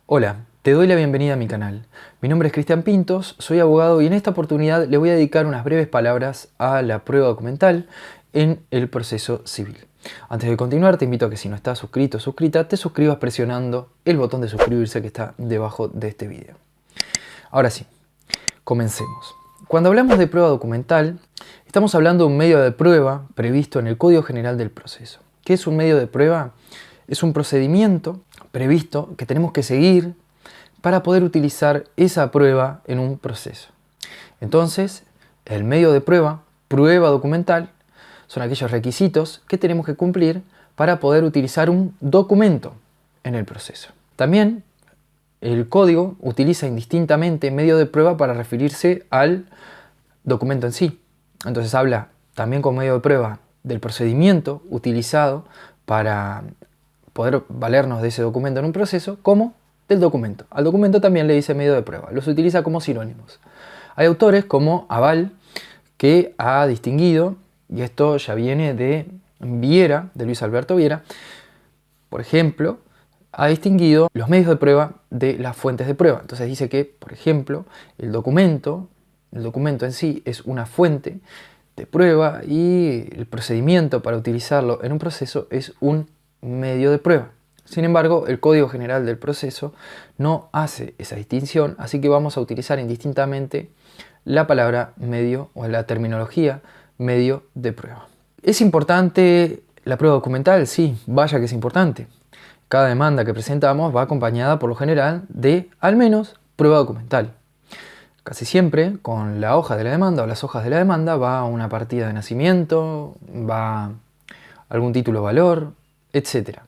Hola, te doy la bienvenida a mi canal. Mi nombre es Cristian Pintos, soy abogado y en esta oportunidad le voy a dedicar unas breves palabras a la prueba documental en el proceso civil. Antes de continuar, te invito a que si no estás suscrito o suscrita, te suscribas presionando el botón de suscribirse que está debajo de este video. Ahora sí, comencemos. Cuando hablamos de prueba documental, estamos hablando de un medio de prueba previsto en el Código General del Proceso. ¿Qué es un medio de prueba? Es un procedimiento previsto que tenemos que seguir para poder utilizar esa prueba en un proceso. Entonces, el medio de prueba, prueba documental, son aquellos requisitos que tenemos que cumplir para poder utilizar un documento en el proceso. También el código utiliza indistintamente medio de prueba para referirse al documento en sí. Entonces habla también con medio de prueba del procedimiento utilizado para poder valernos de ese documento en un proceso, como del documento. Al documento también le dice medio de prueba, los utiliza como sinónimos. Hay autores como Aval que ha distinguido, y esto ya viene de Viera, de Luis Alberto Viera, por ejemplo, ha distinguido los medios de prueba de las fuentes de prueba. Entonces dice que, por ejemplo, el documento en sí es una fuente de prueba y el procedimiento para utilizarlo en un proceso es un medio de prueba. Sin embargo, el Código General del Proceso no hace esa distinción, así que vamos a utilizar indistintamente la palabra medio o la terminología medio de prueba. ¿Es importante la prueba documental? Sí, vaya que es importante. Cada demanda que presentamos va acompañada por lo general de al menos prueba documental. Casi siempre con la hoja de la demanda o las hojas de la demanda va una partida de nacimiento, va algún título de valor, etc.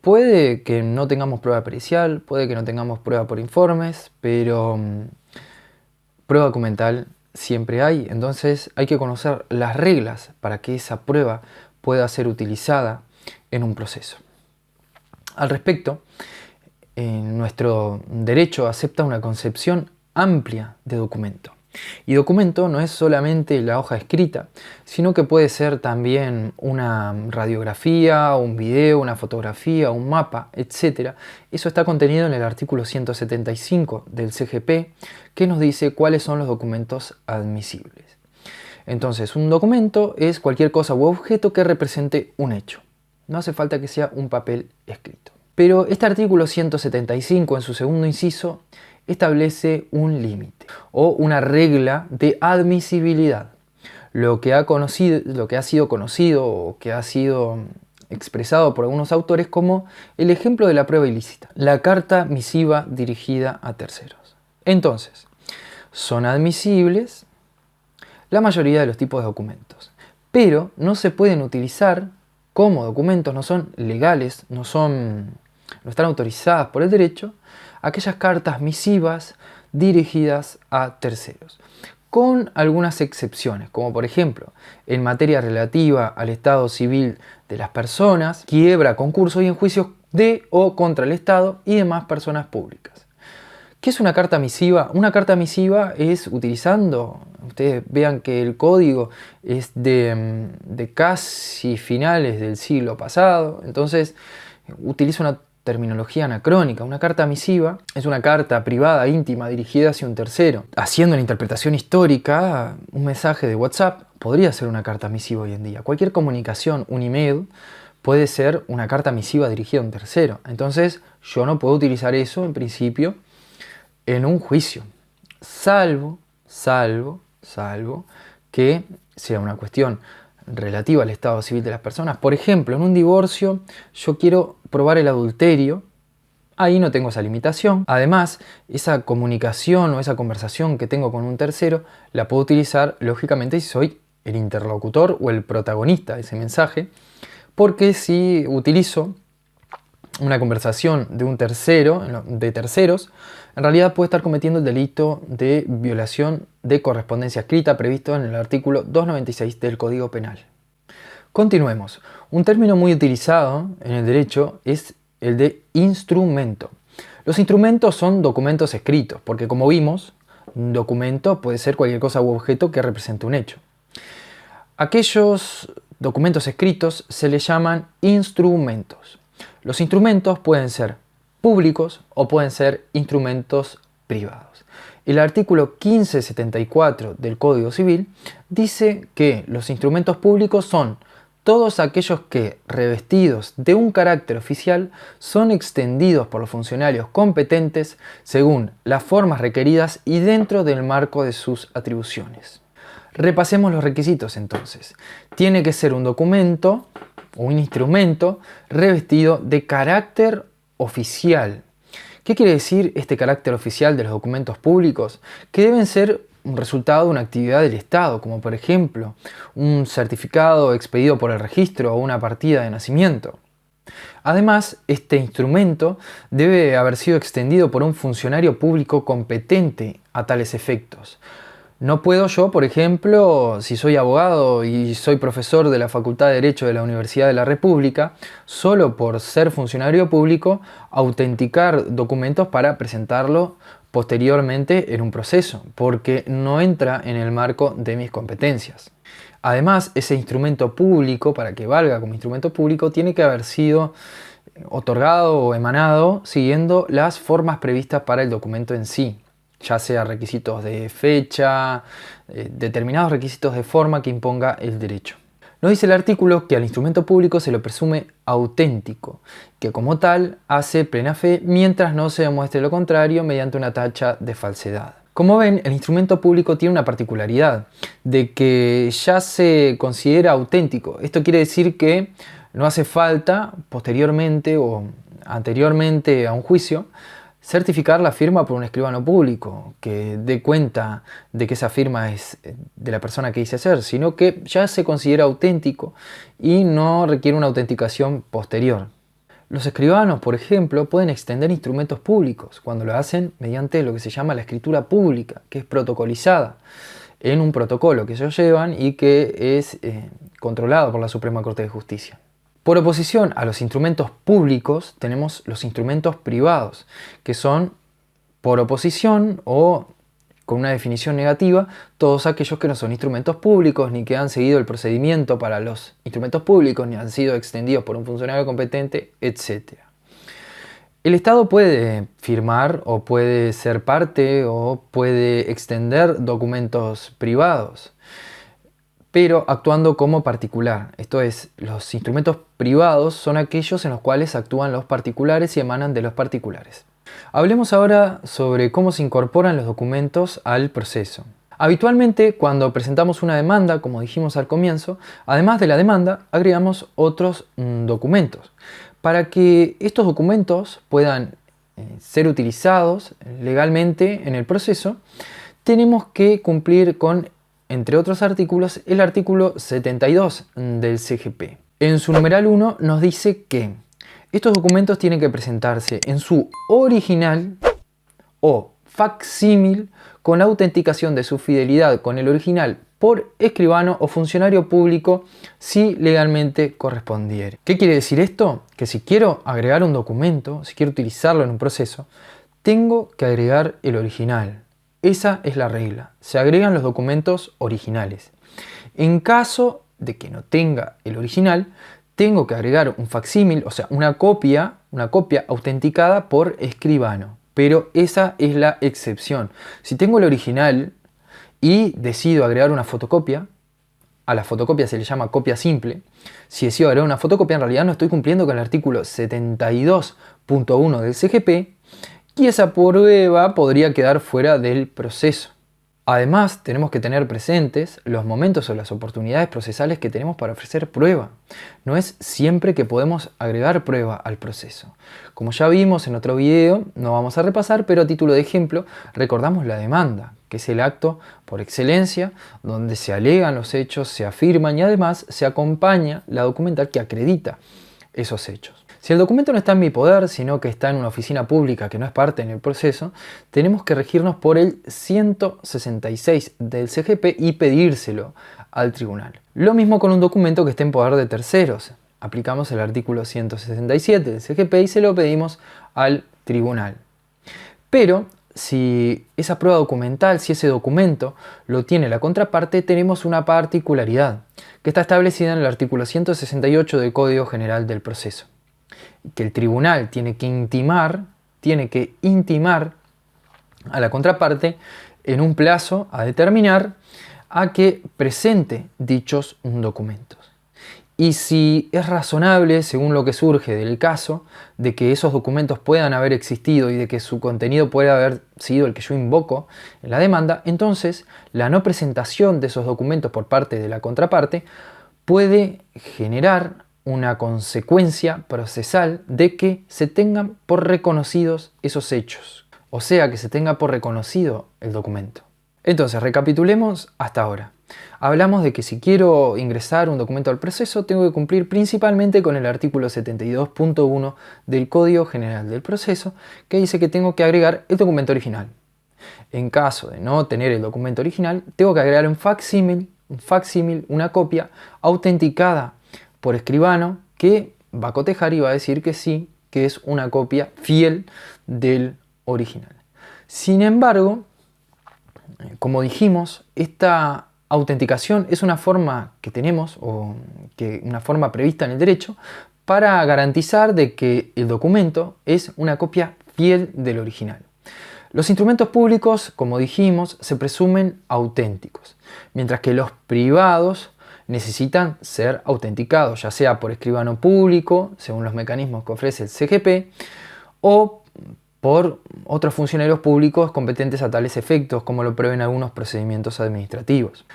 Puede que no tengamos prueba pericial, puede que no tengamos prueba por informes, pero prueba documental siempre hay. Entonces hay que conocer las reglas para que esa prueba pueda ser utilizada en un proceso. Al respecto, nuestro derecho acepta una concepción amplia de documento. Y documento no es solamente la hoja escrita, sino que puede ser también una radiografía, un video, una fotografía, un mapa, etc. Eso está contenido en el artículo 175 del CGP, que nos dice cuáles son los documentos admisibles. Entonces, un documento es cualquier cosa u objeto que represente un hecho. No hace falta que sea un papel escrito. Pero este artículo 175, en su segundo inciso, establece un límite o una regla de admisibilidad. Lo que ha sido conocido o que ha sido expresado por algunos autores como el ejemplo de la prueba ilícita, la carta misiva dirigida a terceros. Entonces, son admisibles la mayoría de los tipos de documentos, pero no se pueden utilizar como documentos, no son legales, no están autorizadas por el derecho, aquellas cartas misivas dirigidas a terceros, con algunas excepciones, como por ejemplo, en materia relativa al estado civil de las personas, quiebra, concurso y en juicios de o contra el Estado y demás personas públicas. ¿Qué es una carta misiva? Una carta misiva es utilizando, ustedes vean que el código es de casi finales del siglo pasado, entonces utiliza una terminología anacrónica. Una carta misiva es una carta privada, íntima, dirigida hacia un tercero. Haciendo la interpretación histórica, un mensaje de WhatsApp podría ser una carta misiva hoy en día. Cualquier comunicación, un email, puede ser una carta misiva dirigida a un tercero. Entonces, yo no puedo utilizar eso, en principio, en un juicio. Salvo que sea una cuestión relativa al estado civil de las personas. Por ejemplo, en un divorcio yo quiero probar el adulterio, ahí no tengo esa limitación. Además, esa comunicación o esa conversación que tengo con un tercero la puedo utilizar, lógicamente, si soy el interlocutor o el protagonista de ese mensaje, porque si utilizo una conversación de un tercero, de terceros, en realidad puede estar cometiendo el delito de violación de correspondencia escrita previsto en el artículo 296 del Código Penal. Continuemos. Un término muy utilizado en el derecho es el de instrumento. Los instrumentos son documentos escritos, porque como vimos, un documento puede ser cualquier cosa u objeto que represente un hecho. Aquellos documentos escritos se les llaman instrumentos. Los instrumentos pueden ser públicos o pueden ser instrumentos privados. El artículo 1574 del Código Civil dice que los instrumentos públicos son todos aquellos que, revestidos de un carácter oficial, son extendidos por los funcionarios competentes según las formas requeridas y dentro del marco de sus atribuciones. Repasemos los requisitos entonces. Tiene que ser un documento o un instrumento revestido de carácter oficial. ¿Qué quiere decir este carácter oficial de los documentos públicos? Que deben ser un resultado de una actividad del Estado, como por ejemplo un certificado expedido por el registro o una partida de nacimiento. Además, este instrumento debe haber sido extendido por un funcionario público competente a tales efectos. No puedo yo, por ejemplo, si soy abogado y soy profesor de la Facultad de Derecho de la Universidad de la República, solo por ser funcionario público, autenticar documentos para presentarlo posteriormente en un proceso, porque no entra en el marco de mis competencias. Además, ese instrumento público, para que valga como instrumento público, tiene que haber sido otorgado o emanado siguiendo las formas previstas para el documento en sí, ya sea requisitos de fecha, determinados requisitos de forma que imponga el derecho. Nos dice el artículo que al instrumento público se lo presume auténtico, que como tal hace plena fe mientras no se demuestre lo contrario mediante una tacha de falsedad. Como ven, el instrumento público tiene una particularidad de que ya se considera auténtico. Esto quiere decir que no hace falta posteriormente o anteriormente a un juicio certificar la firma por un escribano público que dé cuenta de que esa firma es de la persona que dice ser, sino que ya se considera auténtico y no requiere una autenticación posterior. Los escribanos, por ejemplo, pueden extender instrumentos públicos cuando lo hacen mediante lo que se llama la escritura pública, que es protocolizada en un protocolo que ellos llevan y que es controlado por la Suprema Corte de Justicia. Por oposición a los instrumentos públicos tenemos los instrumentos privados, que son por oposición o con una definición negativa, todos aquellos que no son instrumentos públicos ni que han seguido el procedimiento para los instrumentos públicos ni han sido extendidos por un funcionario competente, etc. El Estado puede firmar o puede ser parte o puede extender documentos privados, pero actuando como particular. Esto es, los instrumentos privados son aquellos en los cuales actúan los particulares y emanan de los particulares. Hablemos ahora sobre cómo se incorporan los documentos al proceso. Habitualmente, cuando presentamos una demanda, como dijimos al comienzo, además de la demanda, agregamos otros documentos. Para que estos documentos puedan ser utilizados legalmente en el proceso, tenemos que cumplir con, entre otros artículos, el artículo 72 del CGP. En su numeral 1 nos dice que estos documentos tienen que presentarse en su original o facsímil con autenticación de su fidelidad con el original por escribano o funcionario público si legalmente correspondiere. ¿Qué quiere decir esto? Que si quiero agregar un documento, si quiero utilizarlo en un proceso, tengo que agregar el original. Esa es la regla. Se agregan los documentos originales. En caso de que no tenga el original, tengo que agregar un facsímil, o sea, una copia autenticada por escribano. Pero esa es la excepción. Si tengo el original y decido agregar una fotocopia, a la fotocopia se le llama copia simple. Si decido agregar una fotocopia, en realidad no estoy cumpliendo con el artículo 72.1 del CGP y esa prueba podría quedar fuera del proceso. Además, tenemos que tener presentes los momentos o las oportunidades procesales que tenemos para ofrecer prueba. No es siempre que podemos agregar prueba al proceso. Como ya vimos en otro video, no vamos a repasar, pero a título de ejemplo, recordamos la demanda, que es el acto por excelencia, donde se alegan los hechos, se afirman y además se acompaña la documental que acredita esos hechos. Si el documento no está en mi poder, sino que está en una oficina pública que no es parte en el proceso, tenemos que regirnos por el 166 del CGP y pedírselo al tribunal. Lo mismo con un documento que esté en poder de terceros. Aplicamos el artículo 167 del CGP y se lo pedimos al tribunal. Pero si esa prueba documental, si ese documento lo tiene la contraparte, tenemos una particularidad que está establecida en el artículo 168 del Código General del Proceso. que el tribunal tiene que intimar a la contraparte en un plazo a determinar a que presente dichos documentos. Y si es razonable, según lo que surge del caso, de que esos documentos puedan haber existido y de que su contenido pueda haber sido el que yo invoco en la demanda, entonces la no presentación de esos documentos por parte de la contraparte puede generar una consecuencia procesal de que se tengan por reconocidos esos hechos, o sea, que se tenga por reconocido el documento. Entonces, recapitulemos hasta ahora. Hablamos de que si quiero ingresar un documento al proceso, tengo que cumplir principalmente con el artículo 72.1 del Código General del Proceso, que dice que tengo que agregar el documento original. En caso de no tener el documento original, tengo que agregar un facsímil, una copia autenticada por escribano que va a cotejar y va a decir que sí, que es una copia fiel del original. Sin embargo, como dijimos, esta autenticación es una forma que tenemos, una forma prevista en el derecho, para garantizar de que el documento es una copia fiel del original. Los instrumentos públicos, como dijimos, se presumen auténticos, mientras que los privados necesitan ser autenticados, ya sea por escribano público, según los mecanismos que ofrece el CGP, o por otros funcionarios públicos competentes a tales efectos, como lo prevén algunos procedimientos administrativos.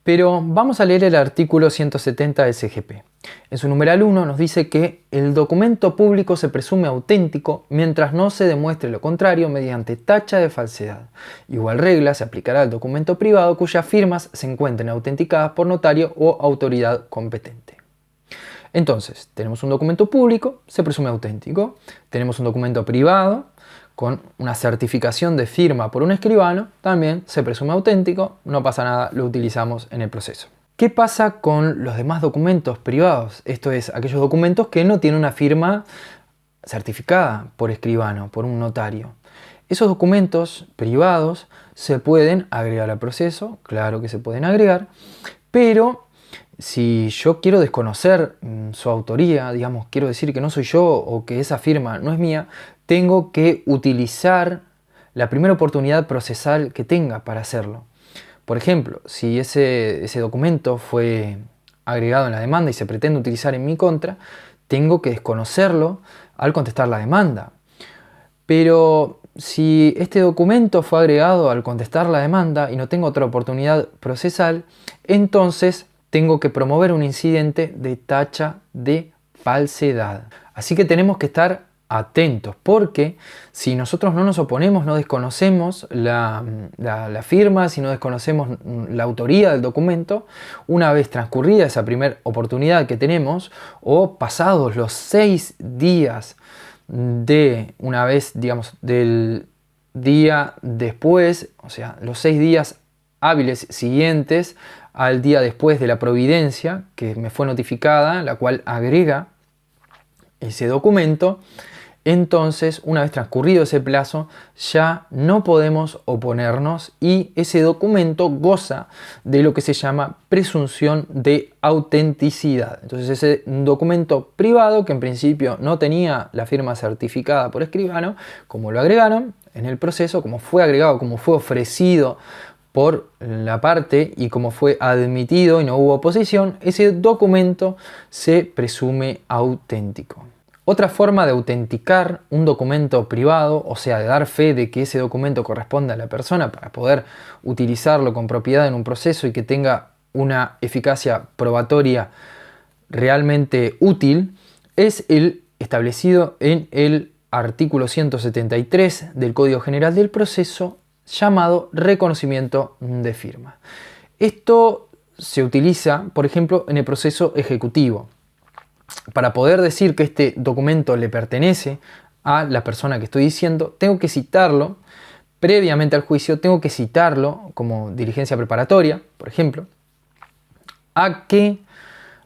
Pero vamos a leer el artículo 170 del CGP. En su numeral 1 nos dice que el documento público se presume auténtico mientras no se demuestre lo contrario mediante tacha de falsedad. Igual regla se aplicará al documento privado cuyas firmas se encuentren autenticadas por notario o autoridad competente. Entonces, tenemos un documento público, se presume auténtico. Tenemos un documento privado con una certificación de firma por un escribano, también se presume auténtico, no pasa nada, lo utilizamos en el proceso. ¿Qué pasa con los demás documentos privados? Esto es, aquellos documentos que no tienen una firma certificada por escribano, por un notario. Esos documentos privados se pueden agregar al proceso, claro que se pueden agregar, pero si yo quiero desconocer su autoría, digamos, quiero decir que no soy yo o que esa firma no es mía, tengo que utilizar la primera oportunidad procesal que tenga para hacerlo. Por ejemplo, si ese documento fue agregado en la demanda y se pretende utilizar en mi contra, tengo que desconocerlo al contestar la demanda. Pero si este documento fue agregado al contestar la demanda y no tengo otra oportunidad procesal, entonces tengo que promover un incidente de tacha de falsedad. Así que tenemos que estar atentos, porque si nosotros no nos oponemos, no desconocemos la firma, si no desconocemos la autoría del documento, una vez transcurrida esa primera oportunidad que tenemos, o pasados los 6 días de una vez, digamos, del día después, o sea, los 6 días hábiles siguientes al día después de la providencia que me fue notificada, la cual agrega ese documento, entonces, una vez transcurrido ese plazo, ya no podemos oponernos y ese documento goza de lo que se llama presunción de autenticidad. Entonces, ese documento privado, que en principio no tenía la firma certificada por escribano, como lo agregaron en el proceso, como fue agregado, como fue ofrecido por la parte y como fue admitido y no hubo oposición, ese documento se presume auténtico. Otra forma de autenticar un documento privado, o sea, de dar fe de que ese documento corresponde a la persona para poder utilizarlo con propiedad en un proceso y que tenga una eficacia probatoria realmente útil, es el establecido en el artículo 173 del Código General del Proceso, llamado reconocimiento de firma. Esto se utiliza, por ejemplo, en el proceso ejecutivo. Para poder decir que este documento le pertenece a la persona que estoy diciendo, tengo que citarlo previamente al juicio, tengo que citarlo como diligencia preparatoria, por ejemplo, a que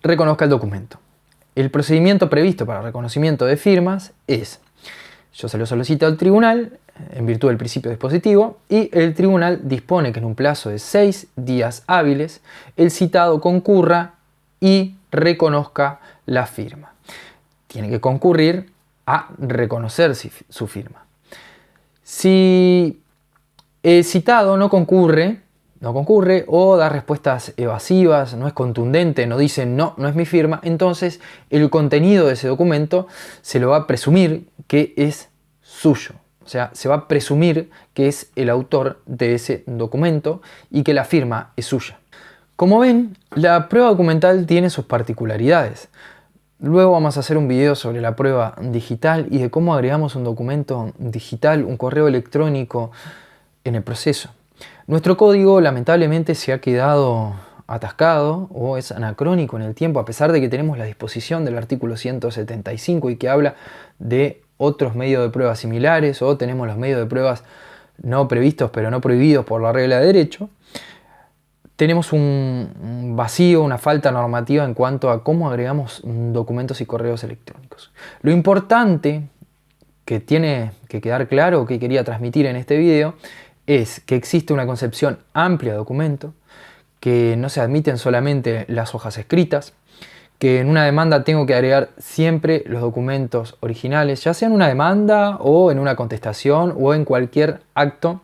reconozca el documento. El procedimiento previsto para reconocimiento de firmas es: yo se lo solicito al tribunal en virtud del principio dispositivo y el tribunal dispone que en un plazo de 6 días hábiles el citado concurra y reconozca la firma. tiene que concurrir a reconocer su firma. Si el citado no concurre o da respuestas evasivas, no es contundente, no dice no es mi firma, entonces el contenido de ese documento se lo va a presumir que es suyo. O sea, se va a presumir que es el autor de ese documento y que la firma es suya. Como ven, la prueba documental tiene sus particularidades. Luego vamos a hacer un video sobre la prueba digital y de cómo agregamos un documento digital, un correo electrónico en el proceso. Nuestro código lamentablemente se ha quedado atascado o es anacrónico en el tiempo, a pesar de que tenemos la disposición del artículo 175 y que habla de otros medios de pruebas similares, o tenemos los medios de pruebas no previstos pero no prohibidos por la regla de derecho. Tenemos un vacío, una falta normativa en cuanto a cómo agregamos documentos y correos electrónicos. Lo importante que tiene que quedar claro, que quería transmitir en este video, es que existe una concepción amplia de documento, que no se admiten solamente las hojas escritas, que en una demanda tengo que agregar siempre los documentos originales, ya sea en una demanda o en una contestación o en cualquier acto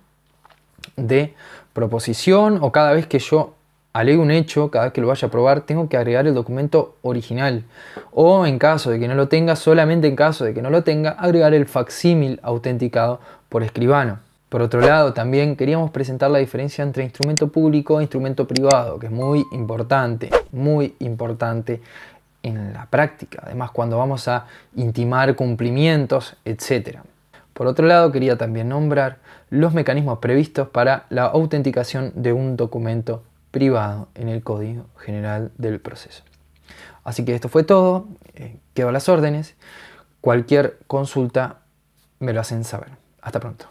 de proposición, o cada vez que yo alegue un hecho, cada vez que lo vaya a probar, tengo que agregar el documento original. O en caso de que no lo tenga, solamente en caso de que no lo tenga, agregar el facsímil autenticado por escribano. Por otro lado, también queríamos presentar la diferencia entre instrumento público e instrumento privado, que es muy importante en la práctica. Además, cuando vamos a intimar cumplimientos, etc. Por otro lado, quería también nombrar los mecanismos previstos para la autenticación de un documento privado en el Código General del Proceso. Así que esto fue todo, quedo a las órdenes. Cualquier consulta me lo hacen saber. Hasta pronto.